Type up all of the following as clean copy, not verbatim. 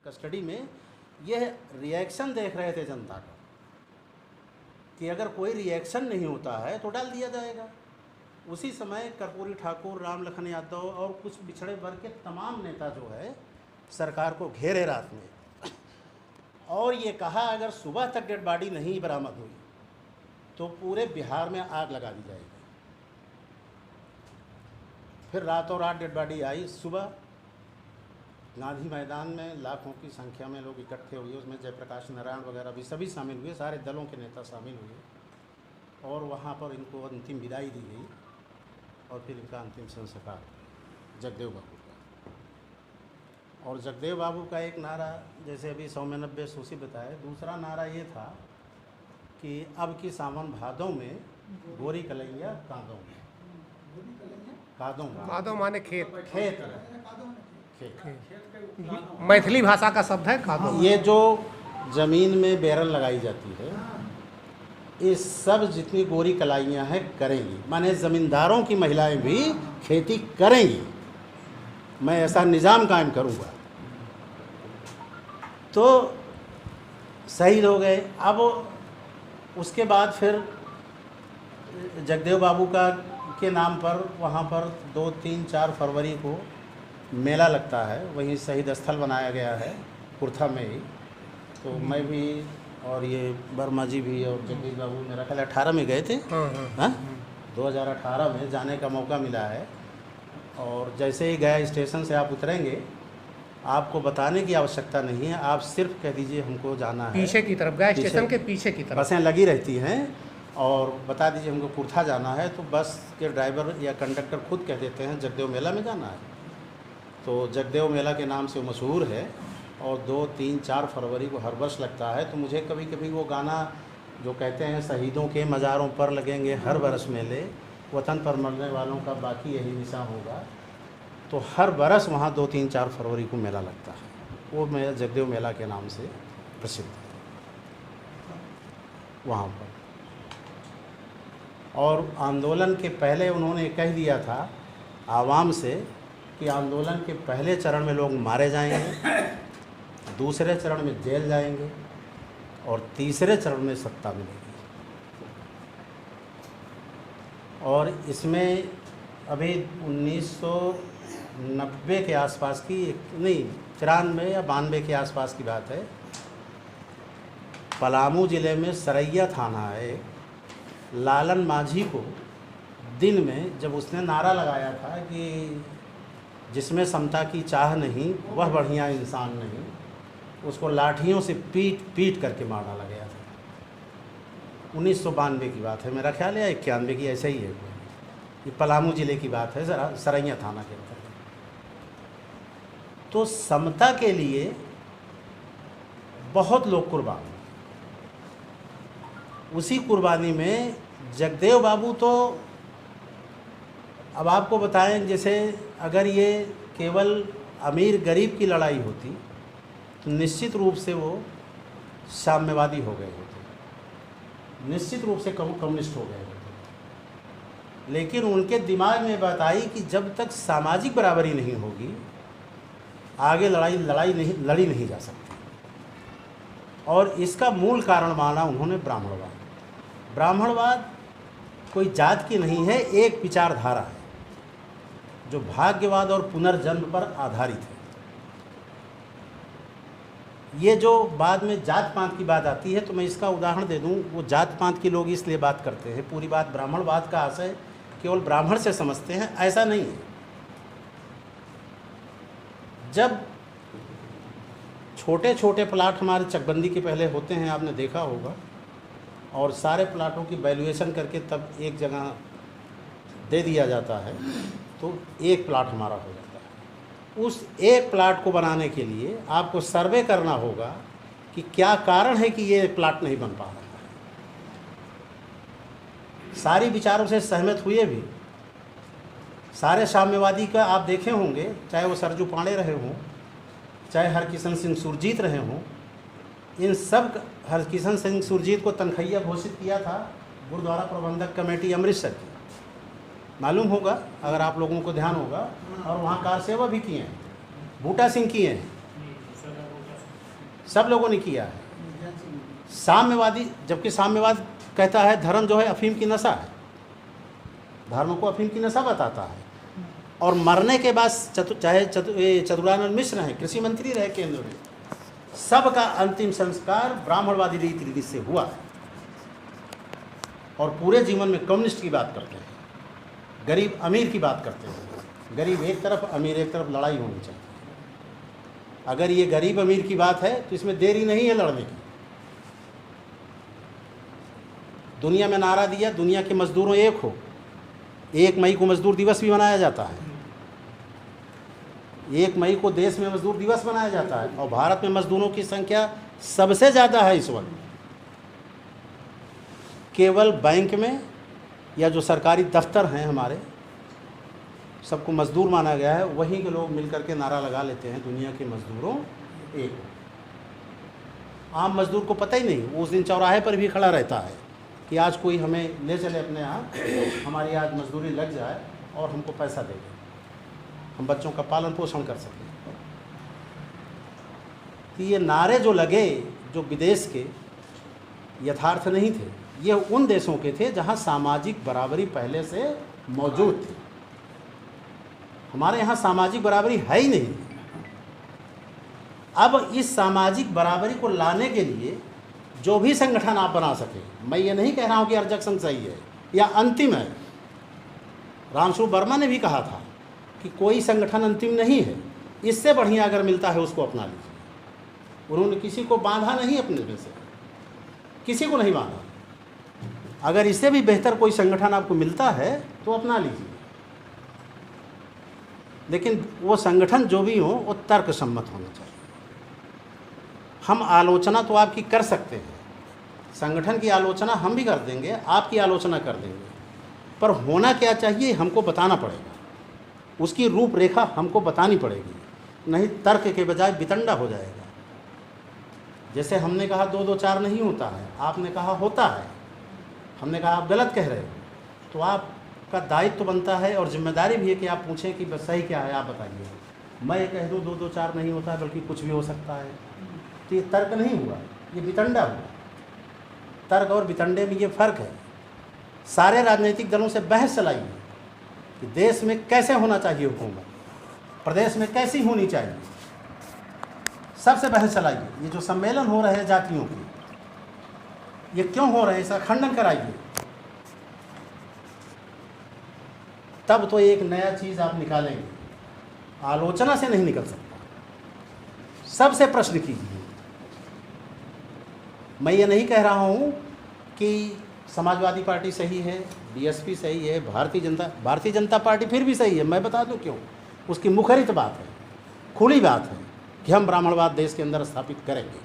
Custody में यह reaction देख रहे थे जनता का कि अगर कोई रिएक्शन नहीं होता है तो डाल दिया जाएगा। उसी समय कर्पूरी ठाकुर, राम लखन यादव और कुछ पिछड़े वर्ग के तमाम नेता जो है सरकार को घेरे रात में और ये कहा अगर सुबह तक डेड बॉडी नहीं बरामद हुई तो पूरे बिहार में आग लगा दी जाएगी। फिर रातों रात डेड बॉडी आई। सुबह गांधी मैदान में लाखों की संख्या में लोग इकट्ठे हुए, उसमें जयप्रकाश नारायण वगैरह भी सभी शामिल हुए, सारे दलों के नेता शामिल हुए और वहाँ पर इनको अंतिम विदाई दी गई और फिर इनका अंतिम संस्कार जगदेव बाबू का। और जगदेव बाबू का एक नारा, जैसे अभी 100 में 90 सूसी बताए, दूसरा नारा ये था कि अब की सावन भादों में गोरी कलैया कादों में, कादो माने खेत, खेत मैथिली भाषा का शब्द है कादो। ये जो ज़मीन में बेरल लगाई जाती है, ये सब जितनी गोरी कलाइयाँ हैं करेंगी, माने ज़मींदारों की महिलाएं भी खेती करेंगी। मैं ऐसा निज़ाम कायम करूँगा। तो शहीद हो गए। अब उसके बाद फिर जगदेव बाबू का के नाम पर वहाँ पर 2, 3, 4 फरवरी को मेला लगता है, वहीं शहीद स्थल बनाया गया है कुर्था में ही। तो मैं भी और ये वर्मा जी भी और जगदीश बाबू मेरा ख्याल 18 में गए थे। हाँ 2018 में जाने का मौका मिला है। और जैसे ही गया स्टेशन से आप उतरेंगे, आपको बताने की आवश्यकता नहीं है, आप सिर्फ कह दीजिए हमको जाना है पीछे की तरफ, गया स्टेशन के पीछे की तरफ बसें लगी रहती हैं और बता दीजिए हमको कुर्था जाना है, तो बस के ड्राइवर या कंडक्टर खुद कह देते हैं जगदेव मेला में जाना है। तो जगदेव मेला के नाम से मशहूर है और 2, 3, 4 फरवरी को हर वर्ष लगता है। तो मुझे कभी कभी वो गाना जो कहते हैं शहीदों के मज़ारों पर लगेंगे हर बरस मेले, वतन पर मरने वालों का बाकी यही निशान होगा, तो हर बरस वहाँ 2, 3, 4 फरवरी को मेला लगता है। वो मेला जगदेव मेला के नाम से प्रसिद्ध है वहाँ पर। और आंदोलन के पहले उन्होंने कह दिया था आवाम से कि आंदोलन के पहले चरण में लोग मारे जाएंगे, दूसरे चरण में जेल जाएंगे और तीसरे चरण में सत्ता मिलेगी। और इसमें अभी 1990 के आसपास की, नहीं 93 या 92 के आसपास की बात है, पलामू ज़िले में सरैया थाना है, लालन माझी को दिन में जब उसने नारा लगाया था कि जिसमें समता की चाह नहीं वह बढ़िया इंसान नहीं, उसको लाठियों से पीट पीट करके मार डाला गया था। 1992 की बात है मेरा ख्याल है, 91 की, ऐसा ही है। ये पलामू ज़िले की बात है, सरैया थाना के अंदर। तो समता के लिए बहुत लोग कुर्बान हुए। उसी कुर्बानी में जगदेव बाबू, तो अब आपको बताएं, जैसे अगर ये केवल अमीर गरीब की लड़ाई होती तो निश्चित रूप से वो साम्यवादी हो गए होते, निश्चित रूप से कम्युनिस्ट हो गए होते। लेकिन उनके दिमाग में बात आई कि जब तक सामाजिक बराबरी नहीं होगी आगे लड़ी नहीं जा सकती। और इसका मूल कारण माना उन्होंने ब्राह्मणवाद। ब्राह्मणवाद कोई जात की नहीं है, एक विचारधारा है जो भाग्यवाद और पुनर्जन्म पर आधारित है। ये जो बाद में जात पात की बात आती है, तो मैं इसका उदाहरण दे दूं। वो जात पात की लोग इसलिए बात करते हैं, पूरी बात ब्राह्मणवाद का आशय केवल ब्राह्मण से समझते हैं, ऐसा नहीं है। जब छोटे छोटे प्लाट हमारे चकबंदी के पहले होते हैं, आपने देखा होगा, और सारे प्लाटों की वैल्यूएशन करके तब एक जगह दे दिया जाता है, तो एक प्लाट हमारा हो जाता है। उस एक प्लाट को बनाने के लिए आपको सर्वे करना होगा कि क्या कारण है कि ये प्लाट नहीं बन पा रहा है। सारी विचारों से सहमत हुए भी सारे साम्यवादी का आप देखे होंगे, चाहे वो सरजू पांडे रहे हों, चाहे हरकिशन सिंह सुरजीत रहे हों, इन सब हरकिशन सिंह सुरजीत को तनख्वाहिया घोषित किया था गुरुद्वारा प्रबंधक कमेटी अमृतसर की, मालूम होगा अगर आप लोगों को ध्यान होगा। और वहाँ कार सेवा भी किए हैं, बूटा सिंह किए हैं, सब लोगों ने किया है। साम्यवादी, जबकि साम्यवाद कहता है धर्म जो है अफीम की नशा है, धर्म को अफीम की नशा बताता है। और मरने के बाद चाहे चतुरानंद मिश्र हैं, कृषि मंत्री रहे केंद्र में, सबका अंतिम संस्कार ब्राह्मणवादी रीति रीति से हुआ है। और पूरे जीवन में कम्युनिस्ट की बात करते हैं, गरीब अमीर की बात करते हैं। गरीब एक तरफ, अमीर एक तरफ, लड़ाई होनी चाहिए। अगर ये गरीब अमीर की बात है तो इसमें देरी नहीं है लड़ने की। दुनिया में नारा दिया, दुनिया के मजदूरों एक हो। 1 मई को मजदूर दिवस भी मनाया जाता है। 1 मई को देश में मजदूर दिवस मनाया जाता है। और भारत में मजदूरों की संख्या सबसे ज़्यादा है इस वक्त। केवल बैंक में या जो सरकारी दफ्तर हैं हमारे, सबको मजदूर माना गया है। वहीं के लोग मिलकर के नारा लगा लेते हैं, दुनिया के मजदूरों एक हो। आम मजदूर को पता ही नहीं, वो उस दिन चौराहे पर भी खड़ा रहता है कि आज कोई हमें ले चले अपने यहाँ, हमारी आज मजदूरी लग जाए और हमको पैसा दे दे, हम बच्चों का पालन पोषण कर सकें। तो ये नारे जो लगे, जो विदेश के यथार्थ नहीं थे, ये उन देशों के थे जहाँ सामाजिक बराबरी पहले से मौजूद थी। हमारे यहाँ सामाजिक बराबरी है ही नहीं। अब इस सामाजिक बराबरी को लाने के लिए जो भी संगठन आप बना सके, मैं ये नहीं कह रहा हूँ कि अर्जक संघ सही है या अंतिम है। रामस्वरूप वर्मा ने भी कहा था कि कोई संगठन अंतिम नहीं है, इससे बढ़िया अगर मिलता है उसको अपना लीजिए। उन्होंने किसी को बांधा नहीं, अपने में से किसी को नहीं बांधा। अगर इससे भी बेहतर कोई संगठन आपको मिलता है तो अपना लीजिए, लेकिन वो संगठन जो भी हो वो तर्क सम्मत होना चाहिए। हम आलोचना तो आपकी कर सकते हैं, संगठन की आलोचना हम भी कर देंगे, आपकी आलोचना कर देंगे, पर होना क्या चाहिए हमको बताना पड़ेगा, उसकी रूपरेखा हमको बतानी पड़ेगी, नहीं तर्क के बजाय वितंडा हो जाएगा। जैसे हमने कहा 2-2-4 नहीं होता है, आपने कहा होता है, हमने कहा आप गलत कह रहे हो, तो आपका दायित्व तो बनता है और जिम्मेदारी भी है कि आप पूछें कि बस सही क्या है, आप बताइए। मैं ये कह दूँ 2-2-4 नहीं होता है, बल्कि कुछ भी हो सकता है, तो ये तर्क नहीं हुआ, ये वितंडा हुआ। तर्क और वितंडे में ये फ़र्क है। सारे राजनीतिक दलों से बहस चलाई है कि देश में कैसे होना चाहिए हुकूमत, प्रदेश में कैसी होनी चाहिए, सबसे बहस चलाइए। ये जो सम्मेलन हो रहे हैं जातियों के, ये क्यों हो रहे हैं, इसका खंडन कराइए, तब तो एक नया चीज़ आप निकालेंगे। आलोचना से नहीं निकल सकता। सबसे प्रश्न कीजिए। मैं ये नहीं कह रहा हूँ कि समाजवादी पार्टी सही है, बीएसपी सही है, भारतीय जनता पार्टी फिर भी सही है। मैं बता दूँ क्यों। उसकी मुखरित बात है, खुली बात है कि हम ब्राह्मणवाद देश के अंदर स्थापित करेंगे,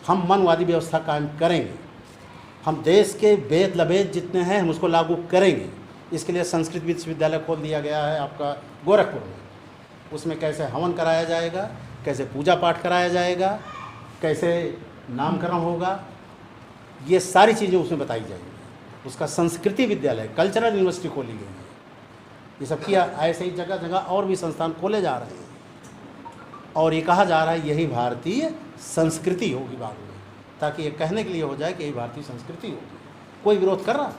हम मनवादी व्यवस्था कायम करेंगे, हम देश के वेद लभेद जितने हैं हम उसको लागू करेंगे। इसके लिए संस्कृत विश्वविद्यालय खोल दिया गया है आपका गोरखपुर में। उसमें कैसे हवन कराया जाएगा, कैसे पूजा पाठ कराया जाएगा, कैसे नामकरण होगा, ये सारी चीज़ें उसमें बताई जाएंगी। उसका संस्कृति विद्यालय, कल्चरल यूनिवर्सिटी खोली गई है। ये सब किया, ऐसे ही जगह जगह और भी संस्थान खोले जा रहे हैं। और ये कहा जा रहा है यही भारतीय संस्कृति होगी बाद में, ताकि ये कहने के लिए हो जाए कि यही भारतीय संस्कृति होगी। कोई विरोध कर रहा?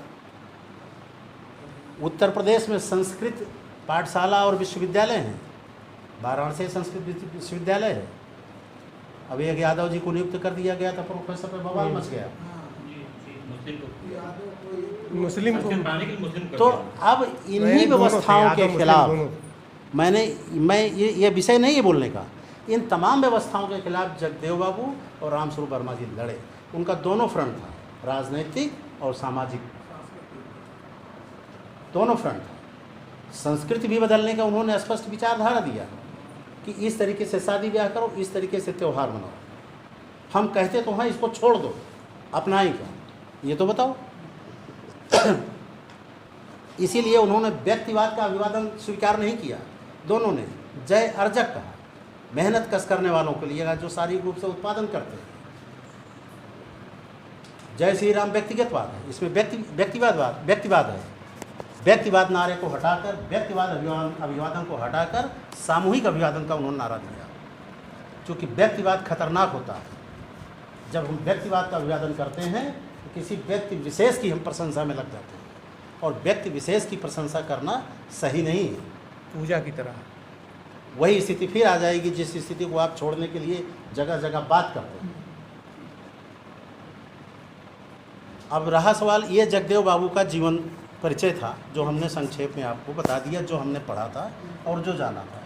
उत्तर प्रदेश में संस्कृत पाठशाला और विश्वविद्यालय हैं। वाराणसी संस्कृत विश्वविद्यालय है। अब एक यादव जी को नियुक्त कर दिया गया था, प्रोफेसर पे बवाल मच गया। मुस्लिम को तो अब इन्हीं व्यवस्थाओं के खिलाफ मैं ये विषय नहीं है बोलने का, इन तमाम व्यवस्थाओं के खिलाफ जगदेव बाबू और रामस्वरूप वर्मा जी लड़े। उनका दोनों फ्रंट था, राजनीतिक और सामाजिक, दोनों फ्रंट था। संस्कृति भी बदलने का उन्होंने स्पष्ट विचारधारा दिया कि इस तरीके से शादी ब्याह करो, इस तरीके से त्यौहार मनाओ। हम कहते तो हैं इसको छोड़ दो, अपना ही क्या, ये तो बताओ। इसीलिए उन्होंने व्यक्तिवाद का अभिवादन स्वीकार नहीं किया। दोनों ने जय अर्जक कहा, मेहनत कस करने वालों के लिए जो शारीरिक रूप से उत्पादन करते हैं। जय श्री राम व्यक्तिगतवाद है, इसमें व्यक्तिवाद है। व्यक्तिवाद नारे को हटाकर, व्यक्तिवाद अभिवादन को हटाकर सामूहिक अभिवादन का उन्होंने नारा दिया। क्योंकि व्यक्तिवाद खतरनाक होता है। जब हम व्यक्तिवाद का अभिवादन करते हैं तो किसी व्यक्ति विशेष की हम प्रशंसा में लग जाते हैं, और व्यक्ति विशेष की प्रशंसा करना सही नहीं है। पूजा की तरह। वही स्थिति फिर आ जाएगी जिस स्थिति को आप छोड़ने के लिए जगह जगह बात करते हैं। अब रहा सवाल, ये जगदेव बाबू का जीवन परिचय था जो हमने संक्षेप में आपको बता दिया, जो हमने पढ़ा था और जो जाना था।